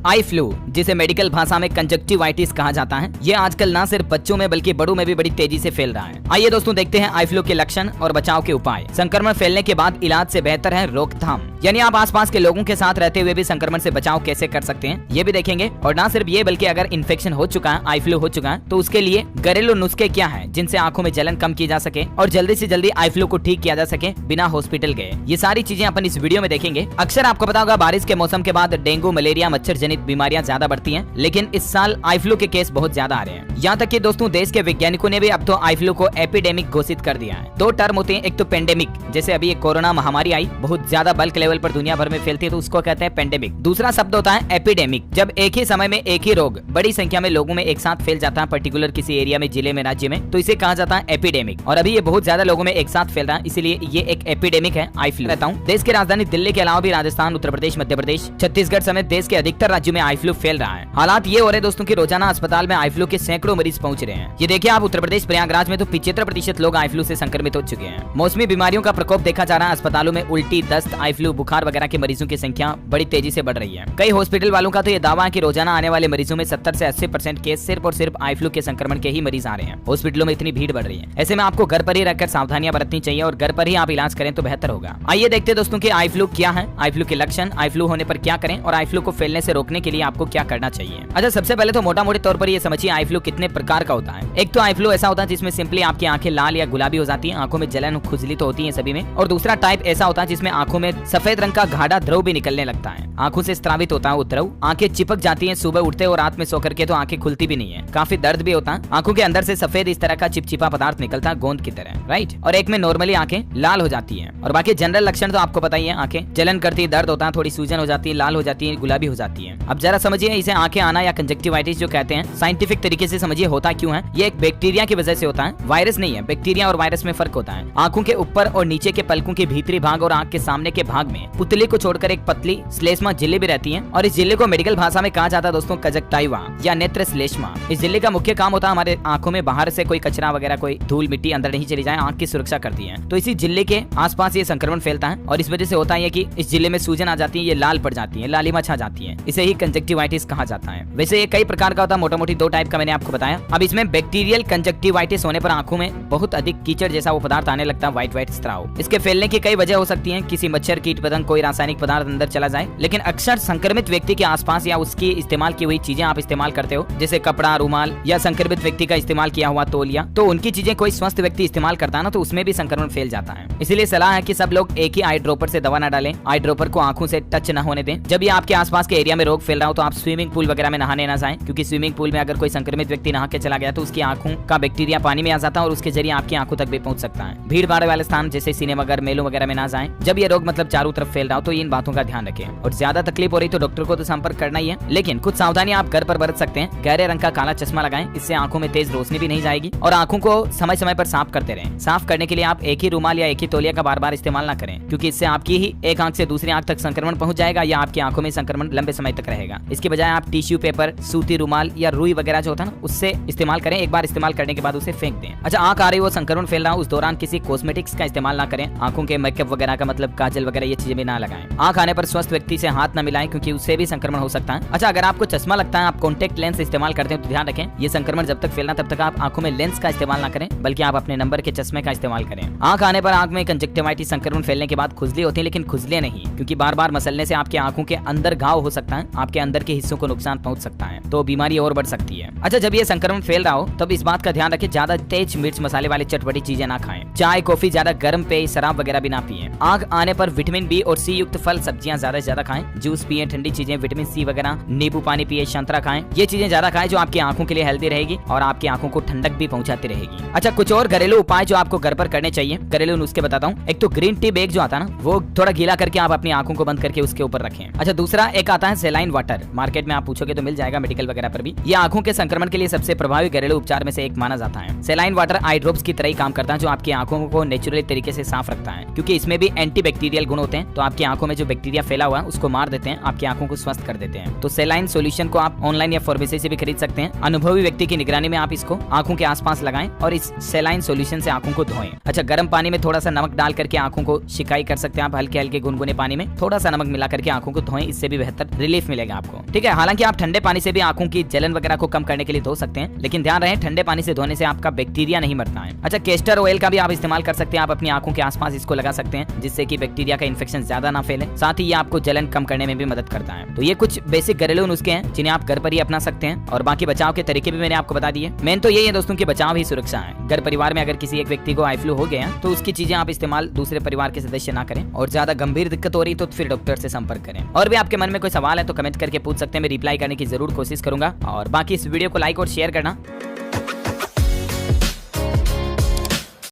Eye flu, जिसे medical भाषा में कंजक्टिवाइटिस कहा जाता है, ये आजकल ना सिर्फ बच्चों में बल्कि बड़ों में भी बड़ी तेजी से फैल रहा है। आइए दोस्तों देखते हैं आई फ्लू के लक्षण और बचाव के उपाय। संक्रमण फैलने के बाद इलाज से बेहतर है रोकथाम, यानी आप आसपास के लोगों के साथ रहते हुए भी संक्रमण से बचाव कैसे कर सकते हैं ये भी देखेंगे। और ना सिर्फ ये बल्कि अगर इन्फेक्शन हो चुका है, आई फ्लू हो चुका है, तो उसके लिए घरेलू नुस्खे क्या हैं जिनसे आंखों में जलन कम की जा सके और जल्दी से जल्दी आई फ्लू को ठीक किया जा सके बिना हॉस्पिटल गए। ये सारी चीजें अपन इस वीडियो में देखेंगे। अक्सर आपको पता होगा बारिश के मौसम के बाद डेंगू, मलेरिया, मच्छर जनित बीमारियां ज्यादा बढ़ती हैं, लेकिन इस साल आई फ्लू के केस बहुत ज्यादा आ रहे हैं। यहाँ तक कि दोस्तों देश के वैज्ञानिकों ने भी अब तो आई फ्लू को एपिडेमिक घोषित कर दिया है। दो टर्म होते हैं, एक तो पेंडेमिक, जैसे अभी एक कोरोना महामारी आई, बहुत ज्यादा बल्क लेवल पर दुनिया भर में फैलती है, तो उसको कहते हैं पेंडेमिक। दूसरा शब्द होता है एपिडेमिक, जब एक ही समय में एक ही रोग बड़ी संख्या में लोगों में एक साथ फैल जाता है, पर्टिकुलर किसी एरिया में, जिले में, राज्य में, तो इसे कहा जाता है एपिडेमिक। और अभी ये बहुत ज्यादा लोगों में एक साथ फैल रहा है, इसीलिए ये एक एपिडेमिक है आई फ्लू। रहता हूँ देश की राजधानी दिल्ली के अलावा भी राजस्थान, उत्तर प्रदेश, मध्य प्रदेश, छत्तीसगढ़ समेत देश के अधिकतर राज्यों में आई फ्लू फैल रहा है। हालात ये हो रहे दोस्तों की रोजाना अस्पताल में आई फ्लू के सैकड़ों मरीज पहुंच रहे हैं। ये देखिए आप उत्तर प्रदेश प्रयागराज में तो 75% लोग आई फ्लू से संक्रमित हो चुके हैं। मौसमी बीमारियों का प्रकोप देखा जा रहा है। अस्पतालों में उल्टी, दस्त, आई फ्लू, बुखार वगैरह के मरीजों की संख्या बड़ी तेजी से बढ़ रही है। कई हॉस्पिटल वालों का तो ये दावा है कि रोजाना आने वाले मरीजों में 70 से 80% केस सिर्फ और सिर्फ आई फ्लू के संक्रमण के ही मरीज आ रहे हैं। हॉस्पिटलों में इतनी भीड़ बढ़ रही है, ऐसे में आपको घर पर ही रहकर सावधानियां बरतनी चाहिए और घर पर ही आप इलाज करें तो बेहतर होगा। आइए देखते हैं दोस्तों कि आई फ्लू क्या है, आई फ्लू के लक्षण, आई फ्लू होने पर क्या करें और आई फ्लू को फैलने से रोकने के लिए आपको क्या करना चाहिए। अच्छा, सबसे पहले तो मोटा मोटे तौर पर ये समझिए आई फ्लू कितने प्रकार का होता है। एक तो आई फ्लू ऐसा होता है जिसमें सिंपली आपकी आंखें लाल या गुलाबी हो जाती हैं, आंखों में जलन, खुजली तो होती है सभी में। और दूसरा टाइप ऐसा होता है जिसमें आंखों में सफेद रंग का गाढ़ा द्रव भी निकलने लगता है, आंखों से स्रावित होता है वो द्रव, आंखें चिपक जाती हैं सुबह उठते और रात में सोकर के तो आंखें खुलती भी नहीं है, काफी दर्द भी होता है, आंखों के अंदर से सफेद इस तरह का चिपचिपा पदार्थ निकलता है गोंद की तरह, राइट। और एक में नॉर्मली आंखें लाल हो जाती है। और बाकी जनरल लक्षण तो आपको पता ही है, आंखें जलन करती है, दर्द होता है, थोड़ी सूजन हो जाती है, लाल हो जाती है, गुलाबी हो जाती है। अब जरा समझिए इसे आंखें आना या कंजक्टिवाइटिस जो कहते हैं, साइंटिफिक तरीके से समझिए होता क्यों है। ये एक बैक्टीरिया की वजह से होता है, वायरस नहीं है। बैक्टीरिया और वायरस में फर्क होता है। आंखों के ऊपर और नीचे के पलकों के भीतरी भाग और आंख के सामने के भाग में पुतली को छोड़कर एक पतली श्लेष्मा झिल्ली भी रहती है, और इस झिल्ली को मेडिकल भाषा में कहा जाता है दोस्तों कंजक्टाइवा या नेत्र श्लेष्मा। इस झिल्ली का मुख्य काम होता है हमारे आंखों में बाहर से कोई कचरा वगैरह, कोई धूल मिट्टी अंदर नहीं चली जाए, आंख की सुरक्षा करती है। तो इसी झिल्ली के आसपास ये संक्रमण फैलता है और इस वजह से होता है कि इस झिल्ली में सूजन आ जाती है, ये लाल पड़ जाती है, लालिमा छा जाती है, इसे ही कंजक्टिवाइटिस कहा जाता है। वैसे ये कई प्रकार का होता है, मोटा मोटी दो टाइप का मैंने आपको बताया। अब इसमें बैक्टीरियल कंजक्टिवाइटिस होने पर आंखों में बहुत अधिक कीचड़ जैसा वो पदार्थ आने लगता है, व्हाइट स्त्राव। इसके फैलने की कई वजह हो सकती है, किसी मच्छर, कीट पतंग, कोई रासायनिक पदार्थ अंदर चला जाए। लेकिन अक्सर संक्रमित व्यक्ति के आसपास या उसकी इस्तेमाल की हुई चीजें आप इस्तेमाल करते हो, जैसे कपड़ा, रुमाल या संक्रमित व्यक्ति का इस्तेमाल किया हुआ तौलिया, तो उनकी चीजें कोई स्वस्थ व्यक्ति इस्तेमाल करता है ना, तो उसमें भी संक्रमण फैल जाता है। इसलिए सलाह है कि सब लोग एक ही आई ड्रॉपर से दवा न डालें, आई ड्रॉपर को आंखों से टच न होने दें। जब ये आपके आसपास के एरिया में रोग फैल रहा हो तो आप स्विमिंग पूल वगैरह में नहाने ना जाएं, क्योंकि स्विमिंग पूल में अगर कोई संक्रमित व्यक्ति नहा के चला गया तो उसकी आंखों का बैक्टीरिया पानी में आ जाता है और उसके जरिए आपकी आंखों तक भी पहुंच सकता है। भीड़ भाड़ वाले स्थान जैसे सिनेमा घर, मेलों वगैरह में ना जाएं जब ये रोग मतलब चारों तरफ फैल रहा हो, तो इन बातों का ध्यान रखें। और ज्यादा तकलीफ हो रही तो डॉक्टर को तो संपर्क करना ही है, लेकिन कुछ सावधानी आप घर पर बरत सकते हैं। गहरे रंग का काला चश्मा लगाएं, इससे आंखों में तेज रोशनी भी नहीं जाएगी। और आंखों को समय समय पर साफ करते रहें। साफ करने के लिए आप एक ही रुमाल या एक ही तौलिया का बार बार इस्तेमाल ना करें, क्योंकि इससे आपकी ही एक आंख से दूसरी आंख तक संक्रमण पहुंच जाएगा या आपकी आंखों में संक्रमण लंबे समय तक रहेगा। इसके बजाय आप टिश्यू पेपर, सूती रुमाल या रुई वगैरह जो होता है ना, उससे इस्तेमाल करें। एक बार इस्तेमाल करने के बाद उसे फेंक दें। अच्छा, आंख आ रही हो, संक्रमण फैल रहा हो, उस दौरान किसी कॉस्मेटिक्स का इस्तेमाल ना करें। आंखों के मेकअप वगैरह का मतलब काजल वगैरह ये चीजें भी ना लगाएं। आंख आने पर स्वस्थ व्यक्ति से हाथ न मिलाएं, क्योंकि उससे भी संक्रमण हो सकता है। अच्छा, अगर आपको चश्मा लगता है, आप कॉन्टेक्ट लेंस इस्तेमाल करते हैं तो ध्यान रखें, ये संक्रमण जब तक फैलना तब तक आप आंखों में लेंस का इस्तेमाल ना करें, बल्कि आप अपने नंबर के चश्मे का इस्तेमाल करें। आंख आने पर आंख में कंजक्टिवाइटिस संक्रमण फैलने के बाद खुजली होती है, लेकिन खुजलियां नहीं, क्योंकि बार बार मसलने से आपकी आंखों के अंदर घाव हो सकता है, आपके अंदर के हिस्सों को नुकसान पहुंच सकता है, तो बीमारी और बढ़ सकती है। अच्छा, जब ये संक्रमण फैल रहा हो तब इस बात का ध्यान रखें, ज्यादा तेज मिर्च मसाले वाली चटपटी चीजें ना खाएं। चाय, कॉफी, ज्यादा गर्म पेय, शराब वगैरह भी ना पिएं। आंख आने पर विटामिन बी और सी युक्त फल सब्जियां ज्यादा से ज्यादा खाएं। जूस पिए, ठंडी चीजें, विटामिन सी वगैरह, नींबू पानी पिए, संतरा खाएं। ये चीजें ज्यादा खाएं जो आपकी आंखों के लिए हेल्दी रहेगी और आपकी आंखों को ठंडक भी पहुंचाती रहेगी। अच्छा, कुछ और घरेलू उपाय जो आपको घर पर करने चाहिए, घरेलू नुस्खे बताता हूँ। एक तो ग्रीन टी बैग जो आता है ना, वो थोड़ा गीला करके आप अपनी आंखों को बंद करके उसके ऊपर रखें। अच्छा, दूसरा एक आता है सेलाइन वाटर, मार्केट में आप पूछोगे तो मिल जाएगा, मेडिकल वगैरह पर भी। ये आंखों के संक्रमण के लिए सबसे प्रभावी घरेलू उपचार में से एक माना जाता है। सेलाइन वाटर आई ड्रॉप्स की तरह ही काम करता है, जो आपकी आंखों को नेचुरली तरीके से साफ रखता है, क्योंकि इसमें भी एंटीबैक्टीरियल गुण होते हैं। तो आपकी आंखों में जो बैक्टीरिया फैला हुआ है उसको मार देते हैं, आपकी आंखों को स्वस्थ कर देते हैं। तो सेलाइन सॉल्यूशन को आप ऑनलाइन या फार्मेसी से भी खरीद सकते हैं। अनुभवी व्यक्ति की निगरानी में आप इसको आंखों के आसपास लगाएं और इस सेलाइन सॉल्यूशन से आंखों को धोएं। अच्छा, गर्म पानी में थोड़ा सा नमक डाल करके आंखों को सिकाई कर सकते हैं आप। हल्के हल्के गुनगुने पानी में थोड़ा सा नमक मिला करके आंखों को धोएं, इससे भी बेहतर रिलीफ मिलेगा आपको। ठीक है, हालांकि आप ठंडे पानी से भी आंखों की जलन वगैरह को कम करने के लिए धो सकते हैं, लेकिन ध्यान रहे ठंडे पानी से धोने से आपका बैक्टीरिया नहीं मरता है। अच्छा, कैस्टर ऑयल का भी आप इस्तेमाल कर सकते हैं। आप अपनी आंखों के आसपास इसको लगा सकते हैं, जिससे कि बैक्टीरिया का इन्फेक्शन ज्यादा ना फैले। साथ ही ये आपको जलन कम करने में भी मदद करता है। तो ये कुछ बेसिक घरेलू नुस्खे हैं जिन्हें आप घर पर ही अपना सकते हैं, और बाकी बचाव के तरीके भी मैंने आपको बता दिए। मेन तो यही है दोस्तों कि बचाव ही सुरक्षा है। घर परिवार में अगर किसी एक व्यक्ति को आई फ्लू हो गया तो उसकी चीजें आप इस्तेमाल दूसरे परिवार के सदस्य ना करें, और ज्यादा गंभीर दिक्कत हो रही तो फिर डॉक्टर से संपर्क करें। और भी आपके मन में कोई सवाल है तो कमेंट करके पूछ सकते हैं, मैं रिप्लाई करने की जरूर कोशिश करूंगा। और बाकी इस वीडियो को लाइक और शेयर करना